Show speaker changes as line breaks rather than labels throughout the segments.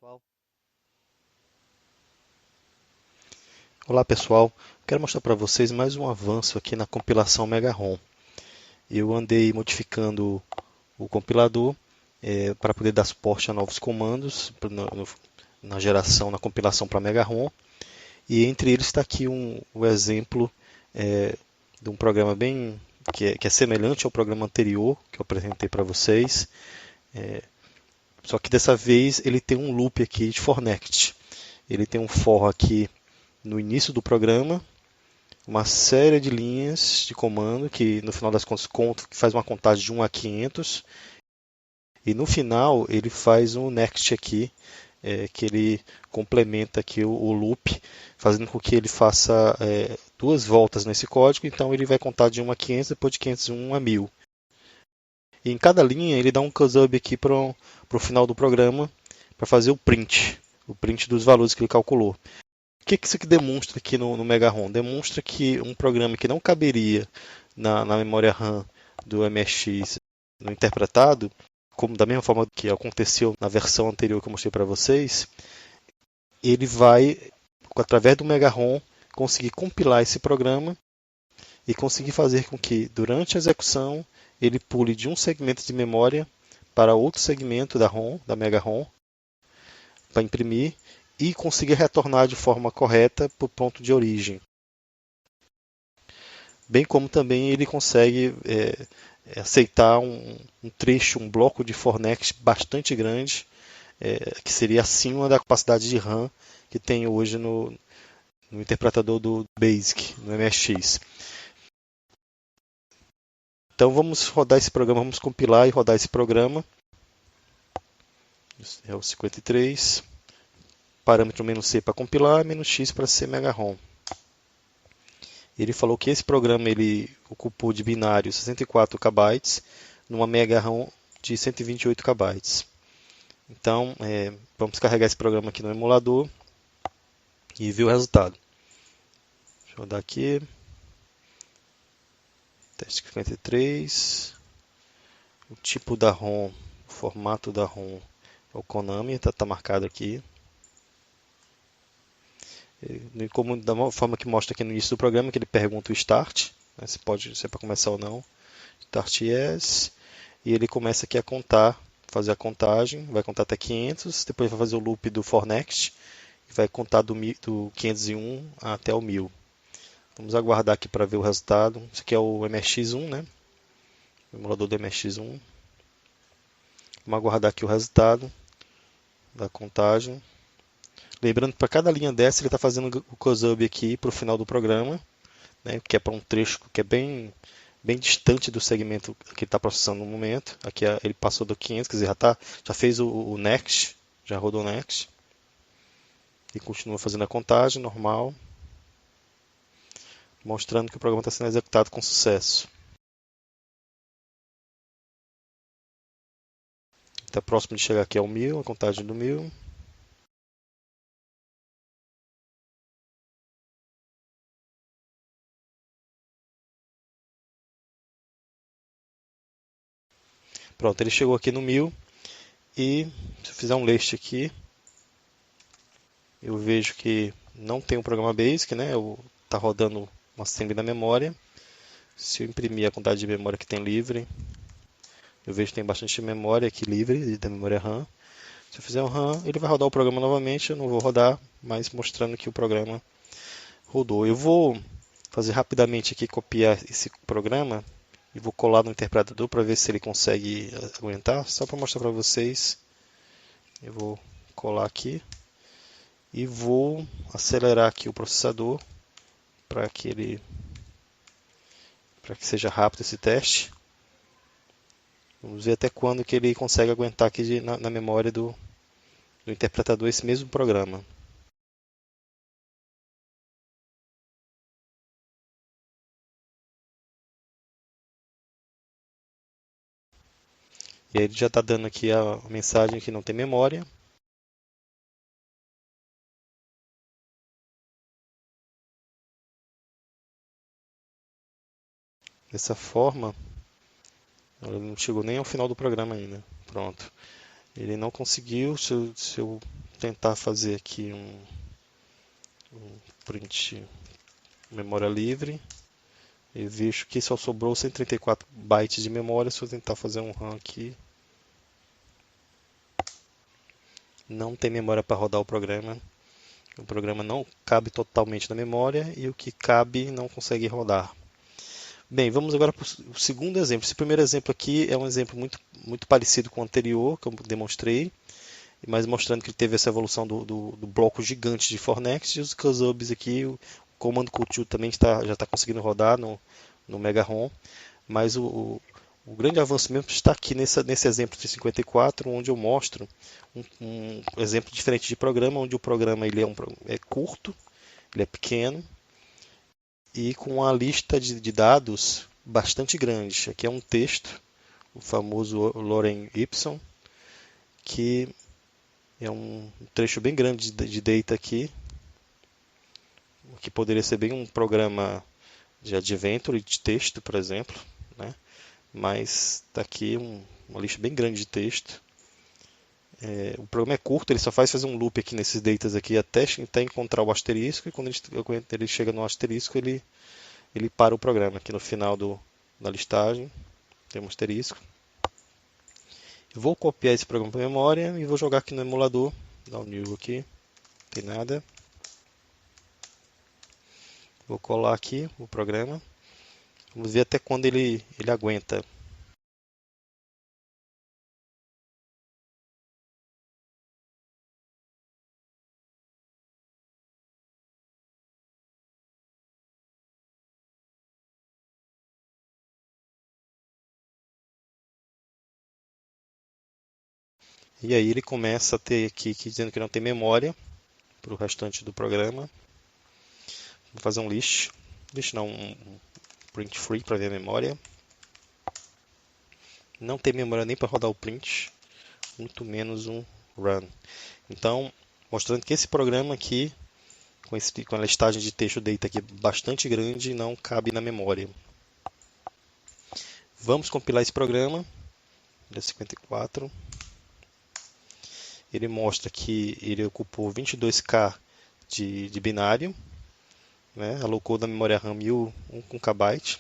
pessoal. Olá pessoal, quero mostrar para vocês mais um avanço aqui na compilação MegaROM. Eu andei modificando o compilador para poder dar suporte a novos comandos na geração, na compilação para MegaROM. E entre eles está aqui um exemplo de um programa que é semelhante ao programa anterior que eu apresentei para vocês. Só que dessa vez ele tem um loop aqui de for next. Ele tem um for aqui no início do programa, uma série de linhas de comando que no final das contas faz uma contagem de 1 a 500 e no final ele faz um next aqui, que ele complementa aqui o loop, fazendo com que ele faça duas voltas nesse código. Então ele vai contar de 1 a 500, depois de 501 a 1000. E em cada linha ele dá um close-up aqui para o final do programa para fazer o print dos valores que ele calculou. O que isso aqui demonstra aqui no MegaROM? Demonstra que um programa que não caberia na memória RAM do MSX no interpretado, como da mesma forma que aconteceu na versão anterior que eu mostrei para vocês, ele vai, através do MegaROM, conseguir compilar esse programa e conseguir fazer com que, durante a execução, ele pule de um segmento de memória para outro segmento da ROM, da MegaROM, para imprimir e conseguir retornar de forma correta para o ponto de origem. Bem como também ele consegue aceitar um trecho, um bloco de for next bastante grande, que seria acima da capacidade de RAM que tem hoje no interpretador do BASIC, no MSX. Então vamos rodar esse programa, vamos compilar e rodar esse programa. Esse é o 53. Parâmetro "-c" para compilar, "-x" para ser MegaROM. Ele falou que esse programa ele ocupou de binário 64 KB numa MegaROM de 128 KB. Então, vamos carregar esse programa aqui no emulador e ver o resultado. Deixa eu dar aqui. Teste 53. O tipo da ROM, o formato da ROM é o Konami, está marcado aqui. Da forma que mostra aqui no início do programa, que ele pergunta o start, né, se é para começar ou não. Start yes. E ele começa aqui a contar, fazer a contagem, vai contar até 500, depois vai fazer o loop do for next, e vai contar do 501 até o 1000. Vamos aguardar aqui para ver o resultado. Esse aqui é o MSX1, né? O emulador do MSX1. Vamos aguardar aqui o resultado da contagem. Lembrando que para cada linha dessa ele está fazendo o close-up aqui para o final do programa, né? Que é para um trecho que é bem distante do segmento que ele está processando no momento. Aqui ele passou do 500, quer dizer, já fez o next, já rodou o next. E continua fazendo a contagem normal, mostrando que o programa está sendo executado com sucesso. Está próximo de chegar aqui ao 1000, a contagem do 1000. Pronto, ele chegou aqui no 1000 e se eu fizer um list aqui, eu vejo que não tem um programa basic, né? Está rodando uma assembly na memória. Se eu imprimir a quantidade de memória que tem livre, eu vejo que tem bastante memória aqui livre, da memória RAM. Se eu fizer um RAM, ele vai rodar o programa novamente. Eu não vou rodar, mas mostrando que o programa rodou. Eu vou fazer rapidamente aqui, copiar esse programa e vou colar no interpretador para ver se ele consegue aguentar. Só para mostrar para vocês, eu vou colar aqui e vou acelerar aqui o processador para que seja rápido esse teste. Vamos ver até quando que ele consegue aguentar aqui na memória do interpretador esse mesmo programa. E aí ele já está dando aqui a mensagem que não tem memória. Dessa forma, ele não chegou nem ao final do programa ainda. Pronto. Ele não conseguiu, se eu tentar fazer aqui um print memória livre. E vejo que só sobrou 134 bytes de memória. Se eu tentar fazer um run aqui, não tem memória para rodar o programa. O programa não cabe totalmente na memória e o que cabe não consegue rodar. Bem, vamos agora para o segundo exemplo. Esse primeiro exemplo aqui é um exemplo muito parecido com o anterior, que eu demonstrei, mas mostrando que ele teve essa evolução do bloco gigante de Fornex, e os Cusubs aqui, o Command Q2 também já está conseguindo rodar no Mega ROM, mas o grande avanço mesmo está aqui nesse exemplo de 54, onde eu mostro um exemplo diferente de programa, onde o programa ele é curto, ele é pequeno, e com uma lista de dados bastante grande. Aqui é um texto, o famoso Lorem Ipsum, que é um trecho bem grande de data aqui, que poderia ser bem um programa de adventure de texto, por exemplo, né? Mas está aqui uma lista bem grande de texto. O programa é curto, ele só faz fazer um loop aqui nesses datas aqui até encontrar o asterisco, e quando ele chega no asterisco, ele para o programa. Aqui no final da listagem tem um asterisco. Eu vou copiar esse programa para a memória e vou jogar aqui no emulador. Dar um new aqui, não tem nada. Vou colar aqui o programa. Vamos ver até quando ele aguenta. E aí ele começa a ter aqui dizendo que não tem memória para o restante do programa. Vou fazer um list. List não, um print free para ver a memória. Não tem memória nem para rodar o print, muito menos um run. Então, mostrando que esse programa aqui, com a listagem de texto data aqui bastante grande, não cabe na memória. Vamos compilar esse programa, 54. Ele mostra que ele ocupou 22K de binário, né? Alocou da memória RAM 1 KB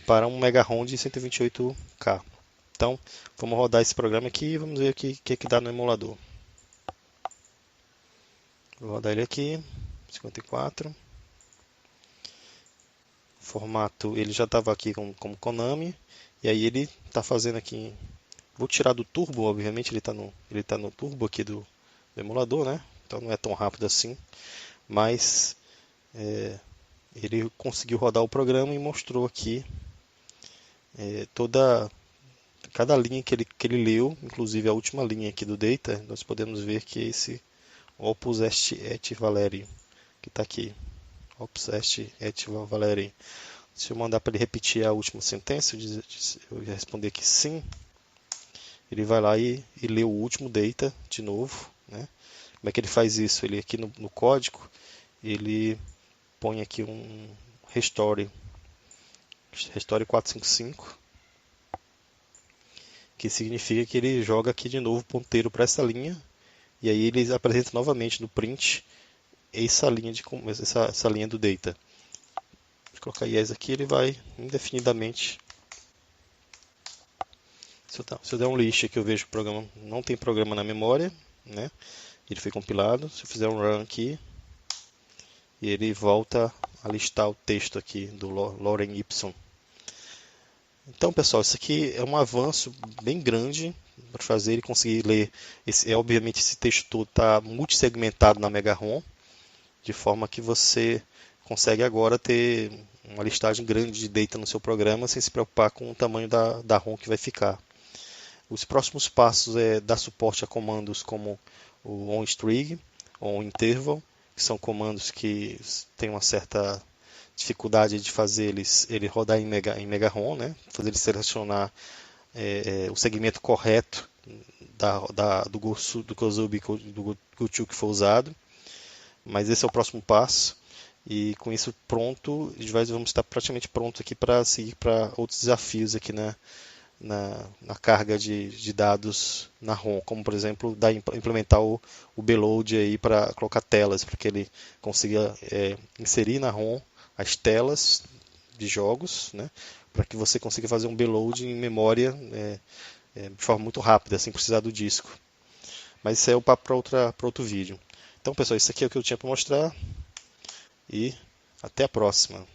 para um Mega ROM de 128K. Então, vamos rodar esse programa aqui e vamos ver o que dá no emulador. Vou rodar ele aqui, 54. O formato, ele já estava aqui como Konami. E aí ele está fazendo aqui. Vou tirar do turbo, obviamente, ele tá no turbo aqui do emulador, né? Então não é tão rápido assim. Mas ele conseguiu rodar o programa e mostrou aqui cada linha que ele leu, inclusive a última linha aqui do data, nós podemos ver que é esse opus est et valeri, que está aqui. Opus est et valeri. Se eu mandar para ele repetir a última sentença, eu responder aqui sim, ele vai lá e lê o último data de novo, né? Como é que ele faz isso? Ele aqui no código, ele põe aqui um restore 455, que significa que ele joga aqui de novo o ponteiro para essa linha, e aí ele apresenta novamente no print essa linha do data. Se colocar yes aqui, ele vai indefinidamente. Se eu der um list aqui, eu vejo que o programa não tem programa na memória, né? Ele foi compilado. Se eu fizer um run aqui, ele volta a listar o texto aqui do Lorem Ipsum. Então, pessoal, isso aqui é um avanço bem grande para fazer ele conseguir ler. Obviamente, esse texto todo está multissegmentado na Mega ROM, de forma que você consegue agora ter uma listagem grande de data no seu programa sem se preocupar com o tamanho da ROM que vai ficar. Os próximos passos é dar suporte a comandos como o onString ou interval, que são comandos que têm uma certa dificuldade de fazer ele rodar em Mega ROM, né? Fazer ele selecionar o segmento correto do Kozubi do GoTo que for usado. Mas esse é o próximo passo. E com isso pronto, vamos estar praticamente pronto aqui para seguir para outros desafios aqui na carga de dados na ROM, como por exemplo implementar o Bload aí para colocar telas, para que ele consiga inserir na ROM as telas de jogos, né, para que você consiga fazer um Bload em memória de forma muito rápida, sem precisar do disco. Mas isso é o papo para outro vídeo. Então, pessoal, isso aqui é o que eu tinha para mostrar e até a próxima.